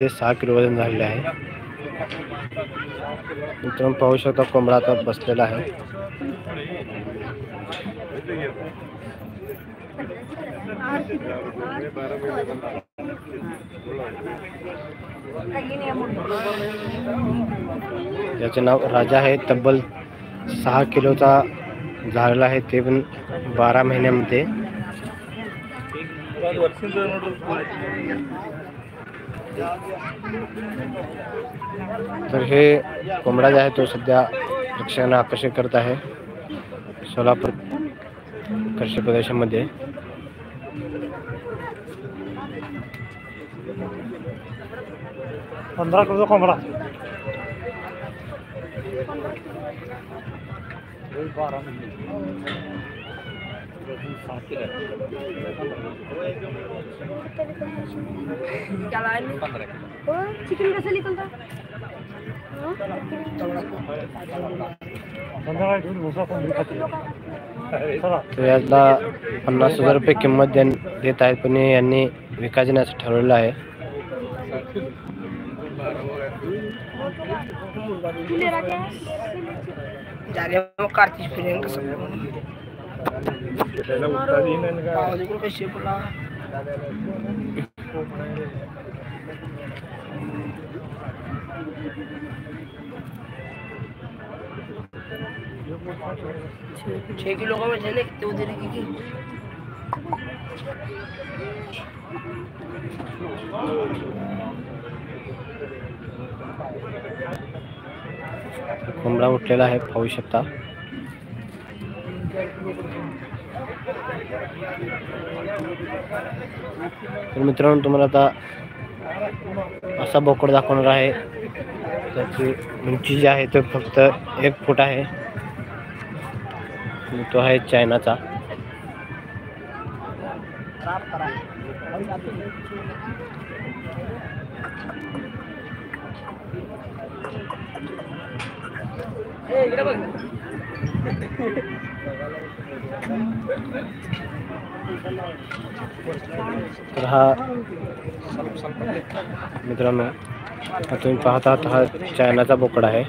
ते 6 किलो वजन झालेले आहे. मित्रांनो पाहू शकता कोंबडा आता बसलेला आहे. याचे नाव राजा आहे. तब्बल 6 किलोचा झालेला आहे, ते पण 12 महिन्यामध्ये. तर हे कोंबडा जे आहे तो सध्या प्रेक्षकांना आकर्षित करत आहे सोलापूर कृषी प्रदेशामध्ये. पंधरा किलो कोंबडा चिकन कसं निकलता? तर याला 50,000 रुपये किंमत देत आहेत, पण यांनी विकायचे नाही असं ठरवलेलं आहे. छह किलो का मैं चले कितने उधर की कोंबडा उठलेला आहे, पाहू शकता. तर मित्रांनो तुम्हाला आता असा बोकड दाखवणार आहे. त्याची उंची जी आहे तो फक्त 1 फूट आहे. तो आहे चायनाचा. तर हा मित्रांनो तुम्ही पाहता हा चायनाचा बोकड आहे.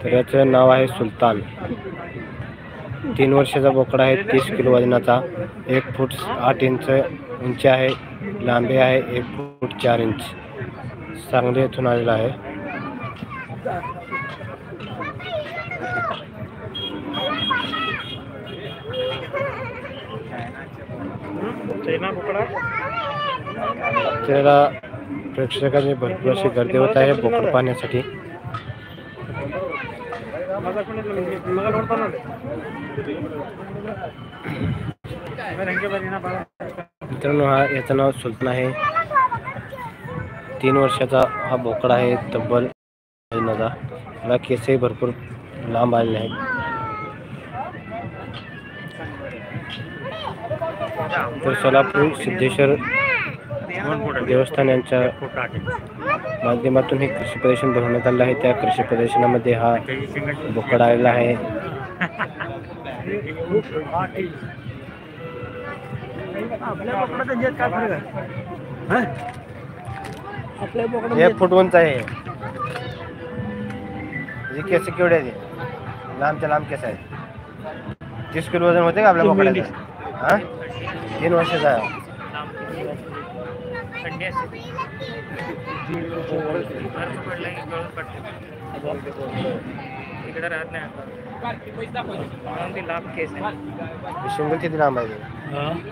तर याचं नाव आहे सुलतान. 3 वर्षाचा बोकड आहे. 30 किलो वजनाचा. 1 फूट 8 इंच उंची आहे. लांबी आहे 1 फूट 4 इंच. सांगली येथून आलेला आहे. त्याला प्रेक्षकांनी भरपूर अशी गर्दी होत आहे बोकड पाहण्यासाठी. मित्रांनो याचं नाव सुलतान आहे. 3 वर्षाचा हा बोकड आहे. तब्बल याला केसही भरपूर लांब आलेले आहेत. तर सोलापूर सिद्धेश्वर देवस्थान यांच्या माध्यमातून हे कृषी प्रदर्शन भरवण्यात आलं आहे. त्या कृषी प्रदर्शनामध्ये हा बोकड आलेला आहे. एक फूट उंच आहे. केस केवढे आहे? लांबच्या लांब केस आहे. 30 किलो वजन होते का आपल्या बोकडाचं? 3 वर्षाचा आहे. शिंग किती लांब आहे?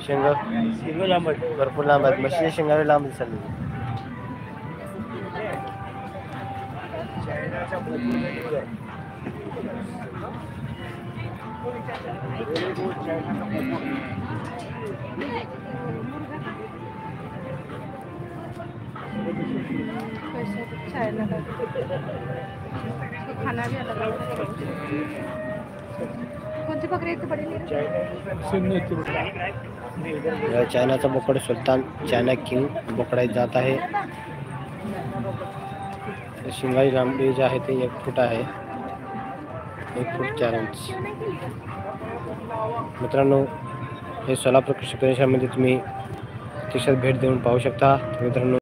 शिंग लांब आहे, भरपूर लांब आहेत. म्हशीच्या शिंगावे लांब दिसत. खाना भी अलग कौन सी बकरी इतनी बड़ी चायनाचा बोकड सुलतान चायना किंग बोकडा जात आहे. शिंगाची लांबी जी आहे ते 1 फूट आहे. 1 फूट 4 इंच. मित्रांनो हे सोलापूर कृषी प्रदेशामध्ये तुम्ही प्रत्यक्षात भेट देऊन पाहू शकता. मित्रांनो